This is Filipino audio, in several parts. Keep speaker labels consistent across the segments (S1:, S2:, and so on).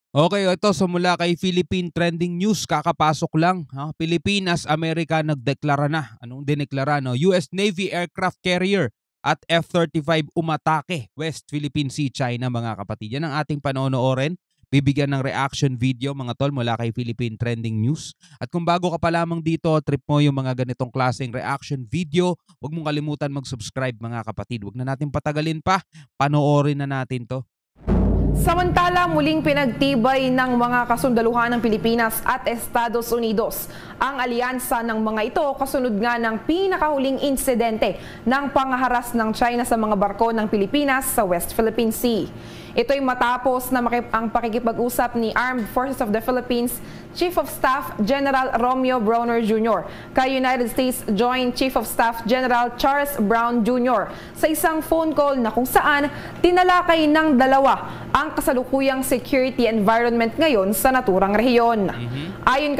S1: Okay, ito mula kay Philippine Trending News, kakapasok lang. Pilipinas, Amerika nagdeklara na. Anong dineklara? No? US Navy aircraft carrier at F-35 umatake West Philippine Sea, China, mga kapatid. Yan ang ating panonoorin. Bibigyan ng reaction video, mga tol, mula kay Philippine Trending News. At kung bago ka pa lamang dito, trip mo yung mga ganitong klaseng reaction video, huwag mong kalimutan mag-subscribe, mga kapatid. Huwag na natin patagalin pa, panoorin na natin to.
S2: Samantala, muling pinagtibay ng mga kasundaluhan ng Pilipinas at Estados Unidos ang alyansa ng mga ito kasunod nga ng pinakahuling insidente ng pangharas ng China sa mga barko ng Pilipinas sa West Philippine Sea. Ito'y matapos na ang pakikipag-usap ni Armed Forces of the Philippines Chief of Staff General Romeo Brawner Jr. kay United States Joint Chief of Staff General Charles Brown Jr. sa isang phone call na kung saan tinalakay ng dalawa ang kasalukuyang security environment ngayon sa naturang rehiyon. Ayon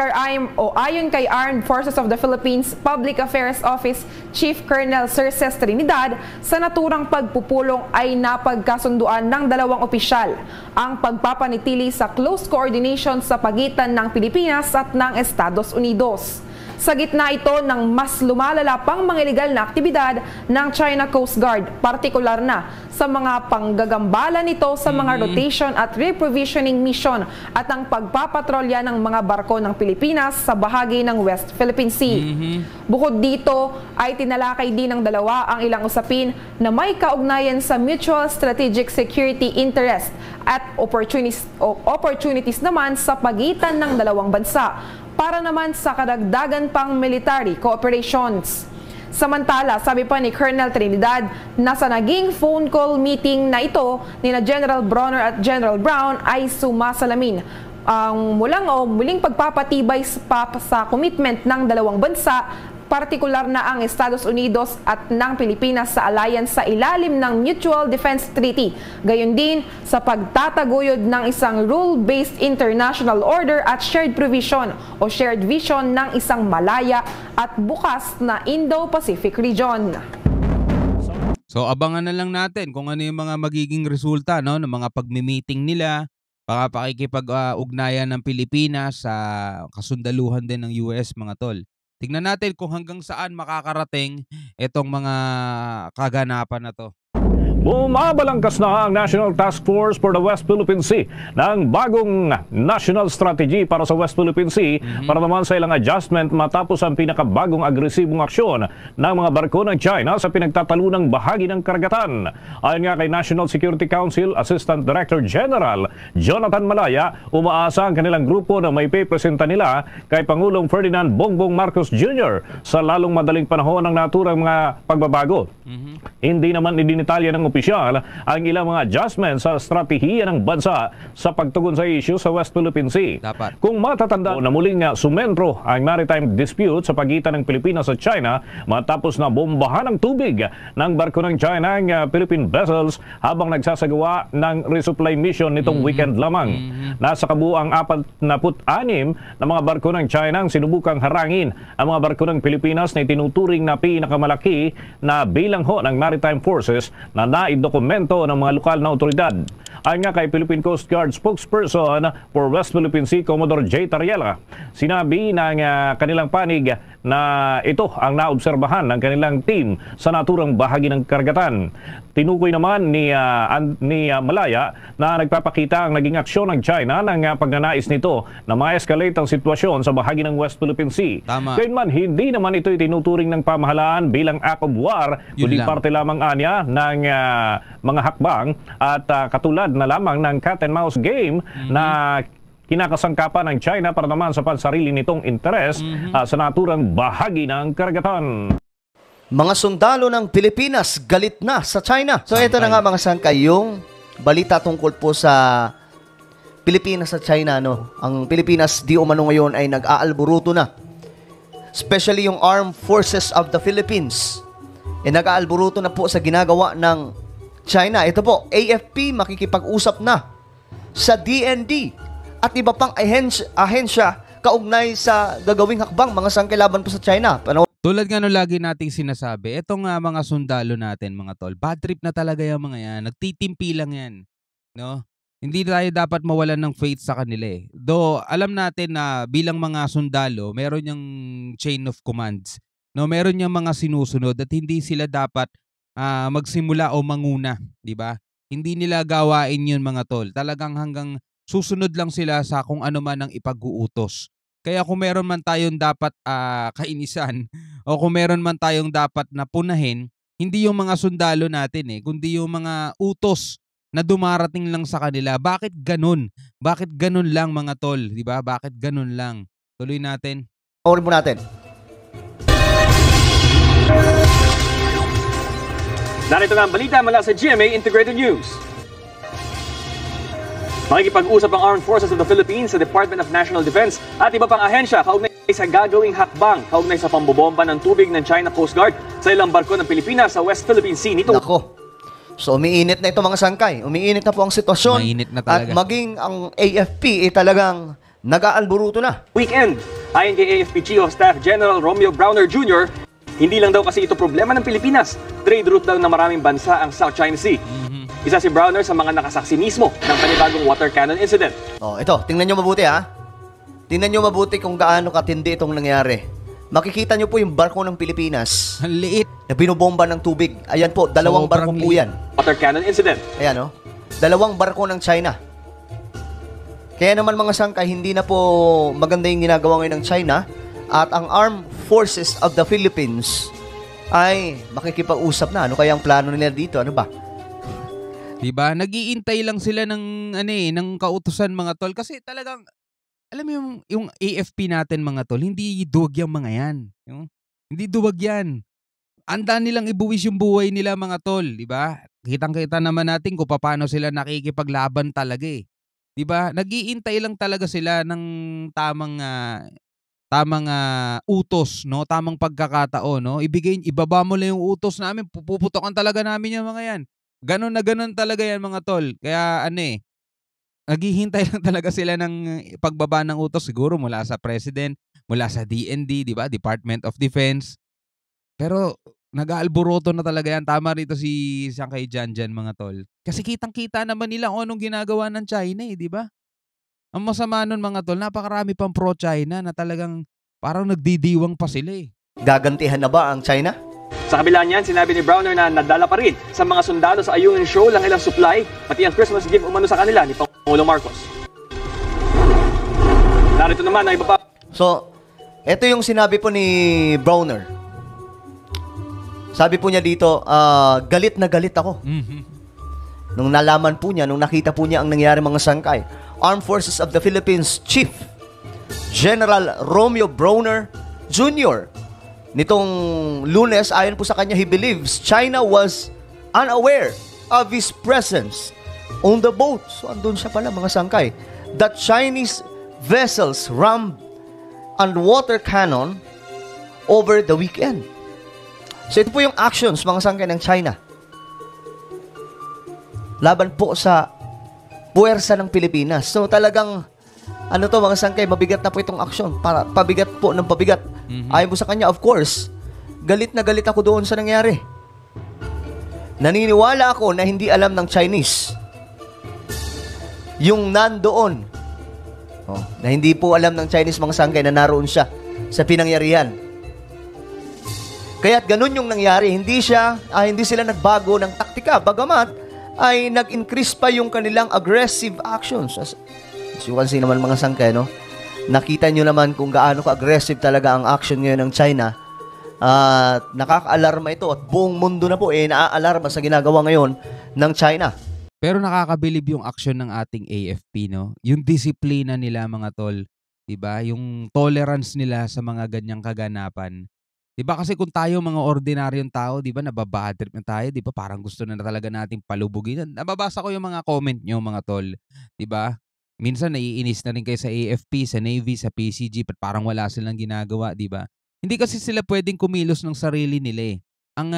S2: kay Armed Forces of the Philippines Public Affairs Office Chief Colonel Circes Trinidad, sa naturang pagpupulong ay napagkasunduan ng dalawang opisyal ang pagpapanitili sa close coordination sa pagitan ng Pilipinas at ng Estados Unidos. Sa gitna ito ng mas lumalala pang mga illegal na aktibidad ng China Coast Guard, partikular na sa mga panggagambala nito sa mga rotation at reprovisioning mission at ang pagpapatrolya ng mga barko ng Pilipinas sa bahagi ng West Philippine Sea. Bukod dito ay tinalakay din ng dalawa ang ilang usapin na may kaugnayan sa mutual strategic security interest at opportunities naman sa pagitan ng dalawang bansa para naman sa kadagdagan pang military cooperations. Samantala, sabi pa ni Colonel Trinidad na sa naging phone call meeting na ito ni General Brawner at General Brown ay sumasalamin ang muling pagpapatibay sa commitment ng dalawang bansa, partikular na ang Estados Unidos at ng Pilipinas sa alliance sa ilalim ng Mutual Defense Treaty. Gayon din sa pagtataguyod ng isang rule-based international order at shared provision o shared vision ng isang malaya at bukas na Indo-Pacific region.
S1: So abangan na lang natin kung ano yung mga magiging resulta, no, ng mga pagmi-meeting nila, pakikipag-ugnayan ng Pilipinas sa kasundaluhan din ng US, mga tol. Tignan natin kung hanggang saan makakarating itong mga kaganapan na to.
S3: Bumabalangkas na ang National Task Force for the West Philippine Sea ng bagong national strategy para sa West Philippine Sea para naman sa ilang adjustment matapos ang pinakabagong agresibong aksyon ng mga barko ng China sa pinagtatalunang bahagi ng karagatan. Ayon nga kay National Security Council Assistant Director General Jonathan Malaya, umaasa ang kanilang grupo na may pipresenta nila kay Pangulong Ferdinand Bongbong Marcos Jr. sa lalong madaling panahon ng naturang mga pagbabago. Hindi naman idinitalya ng opisyal ang ilang mga adjustments sa estratehiya ng bansa sa pagtugon sa issue sa West Philippine Sea.
S1: Dapat.
S3: Kung matatanda na muling sumentro ang maritime dispute sa pagitan ng Pilipinas at China matapos na bombahan ng tubig ng barko ng China ang Philippine vessels habang nagsasagawa ng resupply mission nitong weekend lamang. Nasa kabuuang 46 na mga barko ng China ang sinubukang harangin ang mga barko ng Pilipinas na itinuturing na pinakamalaki na bilang ng maritime forces na naidokumento ng mga lokal na otoridad. Ayon nga kay Philippine Coast Guard spokesperson for West Philippine Sea, Commodore J. Tariela, sinabi ng kanilang panig na ito ang naobserbahan ng kanilang team sa naturang bahagi ng karagatan. Tinukoy naman ni Malaya na nagpapakita ang naging aksyon ng China ng pagnanais nito na ma-escalate ang sitwasyon sa bahagi ng West Philippine Sea. Gayunman, hindi naman ito itinuturing ng pamahalaan bilang act of war, kundi parte lamang anya ng mga hakbang at katulad na lamang ng cat and mouse game na kinakasangkapan ng China para naman sa pansarili nitong interes sa naturang bahagi ng karagatan.
S4: Mga sundalo ng Pilipinas galit na sa China. So ito na nga mga sangkay, yung balita tungkol po sa Pilipinas at China. No? Ang Pilipinas di umano ngayon ay nag-aalburuto na. Especially yung Armed Forces of the Philippines. Nag-aalburuto na po sa ginagawa ng China. Ito po, AFP makikipag-usap na sa DND at iba pang ahensya kaugnay sa gagawing hakbang mga sangkilaban po sa China.
S1: Tulad nga no lagi nating sinasabi, etong mga sundalo natin, mga tol, bad trip na talaga yung mga yan. Nagtitimpi lang yan. No? Hindi tayo dapat mawalan ng faith sa kanila eh. Though alam natin na bilang mga sundalo, meron yung chain of commands. No, meron yung mga sinusunod at hindi sila dapat magsimula o manguna, 'di ba? Hindi nila gawain 'yun mga tol. Talagang hanggang susunod lang sila sa kung ano man ang ipag-uutos. Kaya kung meron man tayong dapat kainisan o kung meron man tayong dapat na punahin, hindi yung mga sundalo natin eh, kundi yung mga utos na dumarating lang sa kanila. Bakit ganun? Bakit ganun lang mga tol? 'Di ba? Bakit ganun lang? Tuloy natin.
S4: Orin po natin.
S5: Narito nga ang balita mula sa GMA Integrated News. Makikipag-usap ang Armed Forces of the Philippines sa Department of National Defense at iba pang ahensya kaugnay sa gagawing hakbang kaugnay sa pambobomba ng tubig ng China Coast Guard sa ilang barko ng Pilipinas sa West Philippine Sea nito.
S4: Nako. So umiinit na ito mga sangkay. Umiinit na po ang sitwasyon.
S1: Mainit na
S4: At
S1: talaga.
S4: maging ang AFP talagang nag-aalburuto na.
S5: Weekend, ayon kay AFP Chief of Staff General Romeo Browner Jr., hindi lang daw kasi ito problema ng Pilipinas. Trade route daw ng maraming bansa ang South China Sea. Isa si Browner sa mga nakasaksi mismo ng panibagong water cannon incident.
S4: Oh, ito, tingnan nyo mabuti ha. Tingnan nyo mabuti kung gaano katindi itong nangyari. Makikita nyo po yung barko ng Pilipinas
S1: Ang liit.
S4: na binobomba ng tubig. Ayan po, dalawang barko
S1: Sobrang
S4: po
S1: liit.
S4: yan.
S5: Water cannon incident.
S4: Ayan oh. Dalawang barko ng China. Kaya naman mga sangkay, hindi na po maganda yung ginagawa ngayon ng China. At ang Armed Forces of the Philippines ay makikipag-usap na. Ano kaya ang plano nila dito? Ano ba?
S1: 'Di ba? Nag-iintay lang sila ng ng kautusan mga tol kasi talagang alam mo yung AFP natin mga tol, hindi duwag yung mga yan. Hindi duwag yan. Anda nilang ibuwis yung buhay nila mga tol, 'di ba? Kitang-kita naman natin kung paano sila nakikipaglaban talaga eh. 'Di ba? Nag-iintay lang talaga sila ng tamang utos, no? Tamang pagkakataon, no? Ibaba mo lang yung utos namin, pupuputokan talaga namin yung mga yan. Ganon na ganon talaga yan mga tol. Kaya naghihintay lang talaga sila ng pagbaba ng utos siguro mula sa President, mula sa DND, di ba? Department of Defense. Pero nag-aalboroto na talaga yan. Tama rito si Sangkay Janjan mga tol. Kasi kitang-kita naman nila kung anong ginagawa ng China eh, di ba? Ang masama nun mga tol, napakarami pang pro-China na talagang parang nagdidiwang pa sila eh.
S4: Gagantihan na ba ang China?
S5: Sa kabila niyan, sinabi ni Browner na nadala pa rin sa mga sundalo sa ayungin show lang ilang supply, pati ang Christmas gift umano sa kanila ni Pangulong Marcos. Narito naman ang iba pa.
S4: So, ito yung sinabi po ni Browner. Sabi po niya dito, galit na galit ako. Nung nalaman po niya, nung nakita po niya ang nangyari mga sangkay. Armed Forces of the Philippines Chief General Romeo Browner Jr. Nitong Lunes, ayon po sa kanya, he believes China was unaware of his presence on the boat. So, andun siya pala mga sangkay. That Chinese vessels rammed and water cannon over the weekend. So, ito po yung actions, mga sangkay ng China. Laban po sa puwersa ng Pilipinas. So, talagang, mga sangkay, mabigat na po itong aksyon. Pabigat po ng pabigat. Ayon po sa kanya, of course, galit na galit ako doon sa nangyari. Naniniwala ako na hindi alam ng Chinese yung nandoon. Na hindi po alam ng Chinese mga sangkay na naroon siya sa pinangyarihan. Kaya't ganun yung nangyari. Hindi sila nagbago ng taktika. Bagamat ay nag-increase pa yung kanilang aggressive actions. As you can see naman mga sangkay, no? Nakita nyo naman kung gaano ka-aggressive talaga ang action ngayon ng China. Nakaka-alarma ito at buong mundo na po naaalarma sa ginagawa ngayon ng China.
S1: Pero nakakabilib yung action ng ating AFP, no? Yung disiplina nila mga tol, 'di ba? Yung tolerance nila sa mga ganyang kaganapan. 'Di ba kasi kung tayo mga ordinaryong tao, 'di ba, nababadtrip na tayo, 'di ba? Parang gusto na talaga nating palubugin. Nababasa ko yung mga comment nyo mga tol, 'di ba? Minsan naiinis na rin kayo sa AFP, sa Navy, sa PCG, parang wala silang ginagawa, 'di ba? Hindi kasi sila pwedeng kumilos ng sarili nila eh. Ang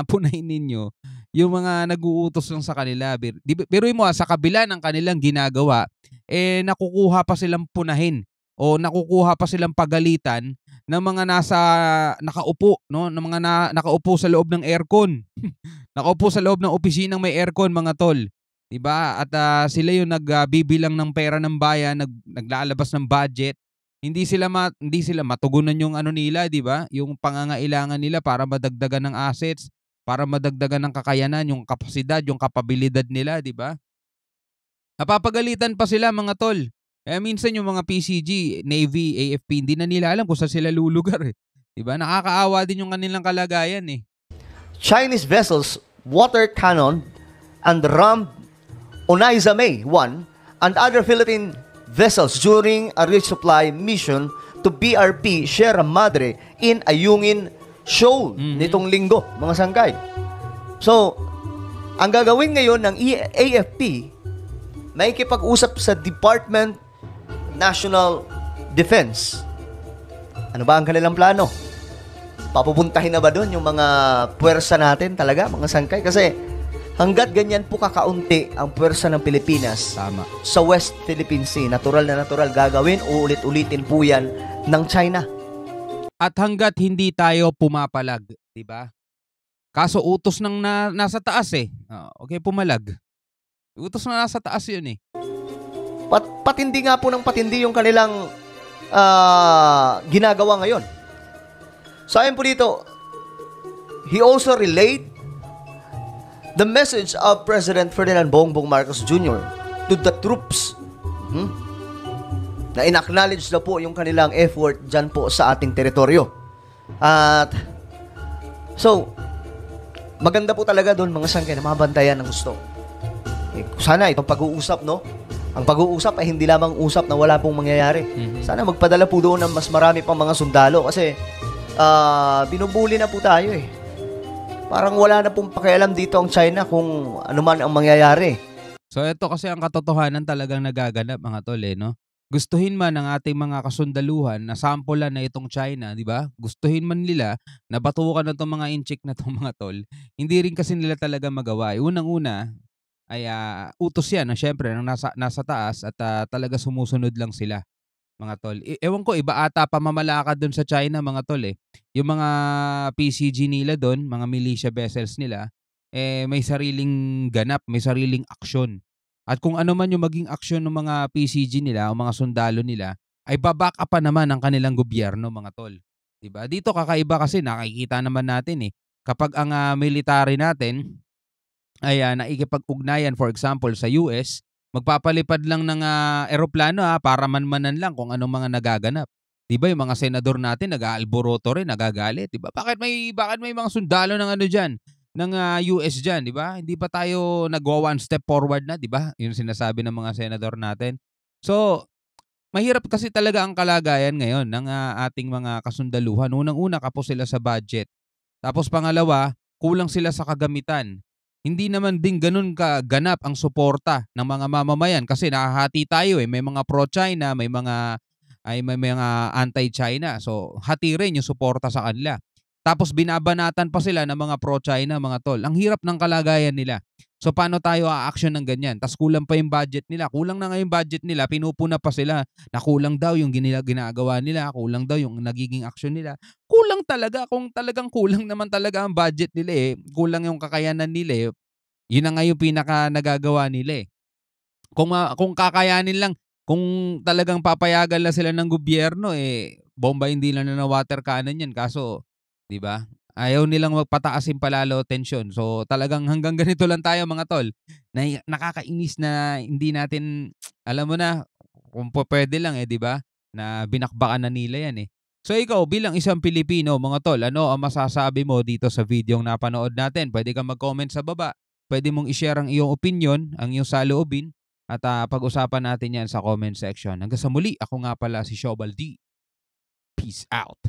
S1: punahin ninyo, yung mga nag-uutos lang sa kanila. Pero mo sa kabila ng kanilang ginagawa, nakukuha pa silang punahin o nakukuha pa silang pagalitan ng mga nakaupo, no? Ng mga nakaupo sa loob ng aircon. Nakaupo sa loob ng opisinang may aircon, mga tol. 'di ba? At sila yung nagbibilang ng pera ng bayan, naglalabas ng budget. Hindi sila matugunan yung ano nila, 'di ba? Yung pangangailangan nila para madagdagan ng assets, para madagdagan ng kakayanan, yung kapasidad, yung kapabilidad nila, 'di ba? Napapagalitan pa sila mga tol. Eh minsan yung mga PCG, Navy, AFP, hindi na nila alam kung saan sila lulugar eh. 'Di ba? Nakakaawa din yung kanilang kalagayan eh.
S4: Chinese vessels water cannon and rammed Onaiza May 1 and other Philippine vessels during a resupply mission to BRP Sierra Madre in Ayungin Shoal nitong linggo, mga sangkay. So, ang gagawin ngayon ng AFP, may kipag-usap sa Department National Defense. Ano ba ang kanilang plano? Papupuntahin na ba doon yung mga puwersa natin talaga, mga sangkay? Kasi hanggat ganyan po kakaunti ang puwersa ng Pilipinas
S1: Tama.
S4: sa West Philippine Sea, natural na natural gagawin, uulit-ulitin po yan ng China.
S1: At hanggat hindi tayo pumapalag, 'di ba? Kaso utos ng nasa taas eh. Okay, pumalag. Utos na nasa taas 'yun eh.
S4: Patindi nga po ng patindi yung kanilang ginagawa ngayon. So ayon po dito, he also relayed the message of President Ferdinand Bongbong Marcos Jr. to the troops. Na in-acknowledge na po yung kanilang effort dyan po sa ating teritoryo. At so, maganda po talaga doon mga sangkay na mabantayan ng gusto. Sana itong pag-uusap, no? Ang pag-uusap ay hindi lamang usap na wala pong mangyayari. Sana magpadala po doon ng mas marami pang mga sundalo kasi binubuli na po tayo eh. Parang wala na pong pakialam dito ang China kung ano man ang mangyayari.
S1: So ito kasi ang katotohanan talagang nagaganap mga tol eh, no? Gustuhin man ng ating mga kasundaluhan na sampulan na itong China, di ba? Gustuhin man nila na batukan na itong mga inchik na itong mga tol. Hindi rin kasi nila talaga magawa. Unang-una ay utos yan, syempre, nasa taas at talaga sumusunod lang sila, mga tol. Ewan ko, iba ata pamamalakad doon sa China, mga tol eh. Yung mga PCG nila doon, mga militia vessels nila, may sariling ganap, may sariling aksyon. At kung ano man yung maging aksyon ng mga PCG nila o mga sundalo nila, ay baback up pa naman ang kanilang gobyerno, mga tol. Diba? Dito kakaiba kasi nakikita naman natin eh. Kapag ang military natin ay naikipag-ugnayan, for example, sa US, magpapalipad lang ng eroplano para manmanan lang kung anong mga nagaganap. Diba yung mga senador natin nag-aalboroto rin, nagagalit. Diba? Bakit may mga sundalo ng ano dyan? Ng US dyan, di ba? Hindi pa tayo nagwa one step forward na, di ba? Yung sinasabi ng mga senador natin. So, mahirap kasi talaga ang kalagayan ngayon ng ating mga kasundaluhan. Unang-una, kapos sila sa budget. Tapos pangalawa, kulang sila sa kagamitan. Hindi naman din ganun kaganap ang suporta ng mga mamamayan kasi nakahati tayo eh. May mga pro-China, may mga anti-China. So, hati rin yung suporta sa kanila. Tapos binabanatan pa sila ng mga pro-China, mga tol. Ang hirap ng kalagayan nila. So paano tayo a-action ng ganyan? Tapos kulang pa yung budget nila. Kulang na nga yung budget nila, pinupuna pa sila na kulang daw yung ginagawa nila, kulang daw yung nagiging action nila. Kulang talaga. Kung talagang kulang naman talaga ang budget nila eh, kulang yung kakayanan nila eh, yun na nga yung pinaka nagagawa nila eh. Kung kakayanin lang, kung talagang papayagan lang sila ng gobyerno eh, bomba hindi lang na water cannon yan. Kaso, di ba? Ayaw nilang magpataasin palalo tensyon. So talagang hanggang ganito lang tayo mga tol. Na nakakainis na hindi natin, alam mo na, kung pwede lang di ba? Na binakbakan na nila yan eh. So ikaw bilang isang Pilipino mga tol, ano ang masasabi mo dito sa video na napanood natin? Pwede kang mag-comment sa baba. Pwede mong i-share ang iyong opinion, ang iyong saloobin. At pag-usapan natin yan sa comment section. Hanggang sa muli, ako nga pala si Shobal D. Peace out.